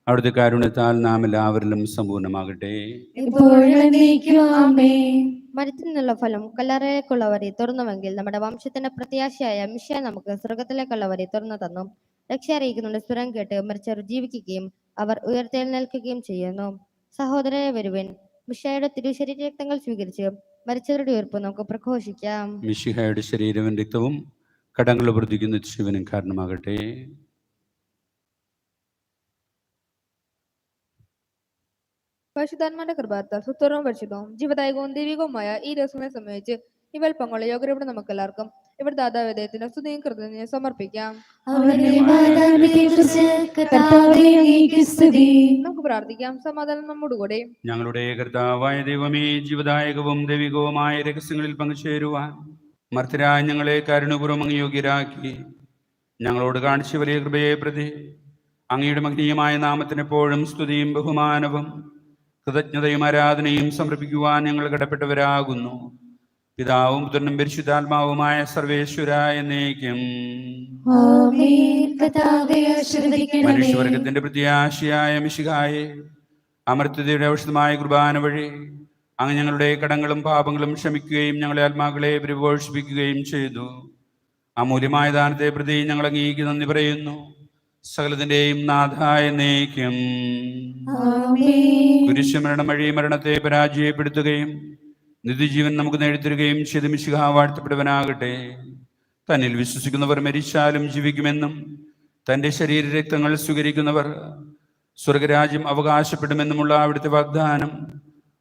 അവിടുത്തെ കാരുണ്യത്താൽ നാം എല്ലാവരിലും സമ്പൂർണ്ണമാകട്ടെ. ഇപ്പോഴും എന്നേക്കും ആമേൻ. മരത്തിൽ നിന്നുള്ള ഫലം കല്ലറയിലേക്കുള്ള വരി തുറന്നുവെങ്കിൽ നമ്മുടെ വംശത്തിന്റെ പ്രത്യാശയായ മിശിഹ നമുക്ക് സ്വർഗത്തിലേക്കുള്ള വരി തുറന്നു തന്നു. രക്ഷ അറിയിക്കുന്നുണ്ട്. സ്വരം കേട്ട് മരിച്ചവർ ജീവിക്കുകയും അവർ ഉയർത്തെഴുന്നേൽക്കുകയും ചെയ്യുന്നു. സഹോദരനെ വരുവിൻ, മിശിഹായുടെ തിരുശരീര രക്തങ്ങൾ സ്വീകരിച്ച് മരിച്ചവരുടെ ഉയർപ്പ് നമുക്ക് പ്രഘോഷിക്കാം. മിശിഹായുടെ ശരീരവും രക്തവും കടങ്ങൾ വർദ്ധിക്കുന്ന ശിവനും കാരണമാകട്ടെ. പരിശുദ്ധാത്മാന്റെ കൃപാത്താൽ സുത്തരവും പരിശുദ്ധവും ജീവദായകവും ദൈവികവുമായ ഈ രസങ്ങളെ സംബന്ധിച്ച് ഇവൽ പങ്കുള്ള യോഗ്യരുടെ നമുക്ക് എല്ലാവർക്കും ഇവിടെ ദാതാവേദയത്തിന് സ്തുതിയും കൃതജ്ഞതയും സമർപ്പിക്കാം. നമുക്ക് പ്രാർത്ഥിക്കാം. സമാധാനം നമ്മോടുകൂടെ. ഞങ്ങളുടെ കർത്താവായ ദൈവമേ, ജീവദായകവും ദൈവികവുമായ രഹസ്യങ്ങളിൽ പങ്കുചേരുവാൻ മർത്തരായ ഞങ്ങളെ കരുണപൂർവ്വം അങ്ങ് യോഗ്യരാക്കി ഞങ്ങളോട് കാണിച്ച വലിയ കൃപയെ പ്രതി അങ്ങയുടെ മഹനീയമായ നാമത്തിന് എപ്പോഴും സ്തുതിയും ബഹുമാനവും കൃതജ്ഞതയും ആരാധനയും സമർപ്പിക്കുവാൻ ഞങ്ങൾ കടപ്പെട്ടവരാകുന്നു. പിതാവും പുത്രനും പരിശുദ്ധാത്മാവുമായ സർവേശ്വരായ എന്നേക്കും. മനുഷ്യവർഗത്തിന്റെ പ്രത്യാശയായ മിശിഹായെ, അമർത്യതയുടെ ഔഷധമായ കുർബാന വഴി അങ്ങ് ഞങ്ങളുടെ കടങ്ങളും പാപങ്ങളും ക്ഷമിക്കുകയും ഞങ്ങളെ ആത്മാക്കളെ പരിപോഷിപ്പിക്കുകയും ചെയ്തു. അമൂല്യമായ ദാനത്തെ പ്രതി ഞങ്ങൾ അങ്ങേക്ക് നന്ദി പറയുന്നു. സകലത്തിന്റെയും നാഥായ എന്നേക്കും. കുരിശുമരണം വഴി മരണത്തെ പരാജയപ്പെടുത്തുകയും നിത്യജീവൻ നമുക്ക് നേടിത്തരുകയും ചെയ്ത മിശിഹാ വാഴ്ത്തപ്പെടുവനാകട്ടെ. തന്നിൽ വിശ്വസിക്കുന്നവർ മരിച്ചാലും ജീവിക്കുമെന്നും തൻ്റെ ശരീര രക്തങ്ങൾ സ്വീകരിക്കുന്നവർ സ്വർഗരാജ്യം അവകാശപ്പെടുമെന്നുമുള്ള അവിടുത്തെ വാഗ്ദാനം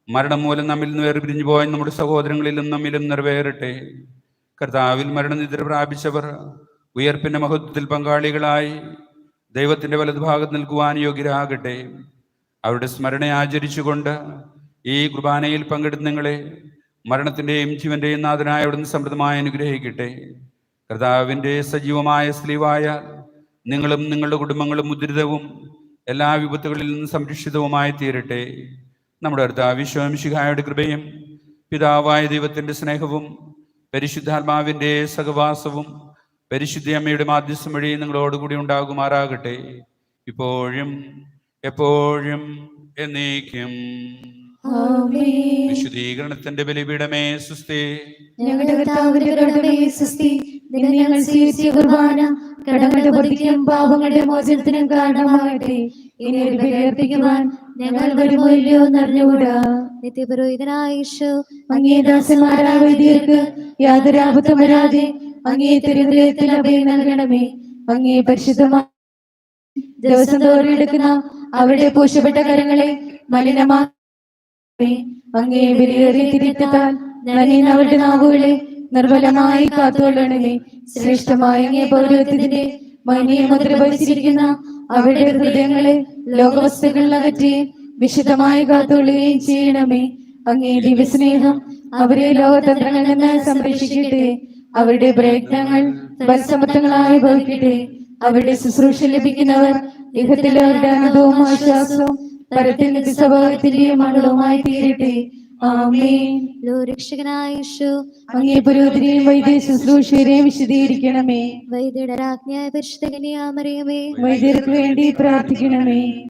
മരണം മൂലം നമ്മിൽ നിന്ന് വേർപിരിഞ്ഞു പോയ നമ്മുടെ സഹോദരങ്ങളിലും നമ്മിലും നിറവേറട്ടെ. കർത്താവിൽ മരണനിദ്ര പ്രാപിച്ചവർ ഉയർപ്പിന്റെ മഹത്വത്തിൽ പങ്കാളികളായി ദൈവത്തിന്റെ വലതുഭാഗത്ത് നിൽക്കുവാൻ യോഗ്യരാകട്ടെ. അവരുടെ സ്മരണ ആചരിച്ചുകൊണ്ട് ഈ കുർബാനയിൽ പങ്കെടുത്ത് നിങ്ങളെ മരണത്തിന്റെയും ജീവന്റെയും നാഥനായ അവിടുന്ന് സമൃദ്ധമായി അനുഗ്രഹിക്കട്ടെ. കർത്താവിന്റെ സജീവമായ സ്ലീവായ നിങ്ങളും നിങ്ങളുടെ കുടുംബങ്ങളും മുദ്രിതവും എല്ലാ വിപത്തുകളിൽ നിന്നും സംരക്ഷിതവുമായി തീരട്ടെ. നമ്മുടെ കർത്താവ് ഈശോ മിശിഹായുടെ കൃപയും പിതാവായ ദൈവത്തിന്റെ സ്നേഹവും പരിശുദ്ധാത്മാവിന്റെ സഹവാസവും പരിശുദ്ധ അമ്മയുടെ മാധ്യസ്ഥം വഴി നിങ്ങളോടുകൂടി ഉണ്ടാകുമാറാകട്ടെ, ഇപ്പോഴും എപ്പോഴും എന്നേക്കും. ആമേൻ. വിശുദ്ധീകരണത്തിന്റെ ബലിപീഠമേ സുസ്ഥി. ഞങ്ങളുടെ കർത്താവിന്റെ കരുണമേ സ്തുതി. നിന്നെ ഞങ്ങൾ സ്വീകരിച്ച കുർബാന കടങ്ങളുടെ പൊറുതിക്കും പാപങ്ങളുടെ മോചനത്തിനും കാരണമാകട്ടെ. ഇനി ഒരു ബലിയർപ്പിക്കുവാൻ ഞങ്ങൾ വരുമോ ഇല്ലയോ എന്നറിഞ്ഞുകൂടാ. നിത്യപുരോഹിതനായ യേശു അങ്ങേ ദാസന്മാരായ വൈദികർക്ക് യാതൊരു ആപത്തും വരാതെ അങ്ങേ തിരുഹൃദയത്തിൽ അഭയം നൽകണമേ. അങ്ങേ പരിശുദ്ധമായ ദിവസം തോറും എടുക്കുന്ന അവരുടെ പൂശപ്പെട്ട കരങ്ങളെ മലിനമാക്കണമേ. അങ്ങേ വിലയേറിയ തിരുത്താൽ നനയുന്ന അവരുടെ നാവുകളെ നിർബലമായി കാത്തുകൊള്ളണമേ. ശ്രേഷ്ഠമായ അങ്ങേ പൗരോഹിത്യത്തിന്റെ മൈനീയ മുദ്ര പതിച്ചിരിക്കുന്ന അവരുടെ ഹൃദയങ്ങളെ ലോകവസ്തുക്കളിൽ അകറ്റി വിശുദ്ധമായി കാത്തുകൊള്ളുകയും ചെയ്യണമേ. അങ്ങേ ദിവസ്നേഹം അവരെ ലോകതന്ത്രങ്ങളിൽ നിന്ന് സംരക്ഷിക്കട്ടെ. അവരുടെ പ്രയത്നങ്ങൾ ബലസമത്വങ്ങളായി ഭവിക്കട്ടെ. അവരുടെ ശുശ്രൂഷ ലഭിക്കുന്നവർ ഇഹത്തിൽ അവരുടെ അനുഭവവും ആശ്വാസവും പരത്തിൽ നിത്യസ്വഭാവത്തിന്റെയും മണവുമായി തീരട്ടെ. ആമേൻ. രക്ഷകനായ യേശു അങ്ങേ പുരോഹിതരെയും വൈദ്യ ശുശ്രൂഷരെയും വിശദീകരിക്കണമേ. വൈദ്യയുടെ രാജ്ഞിയായ പരിശുദ്ധ കന്യകാമറിയമേ വൈദ്യർക്ക് വേണ്ടി പ്രാർത്ഥിക്കണമേ.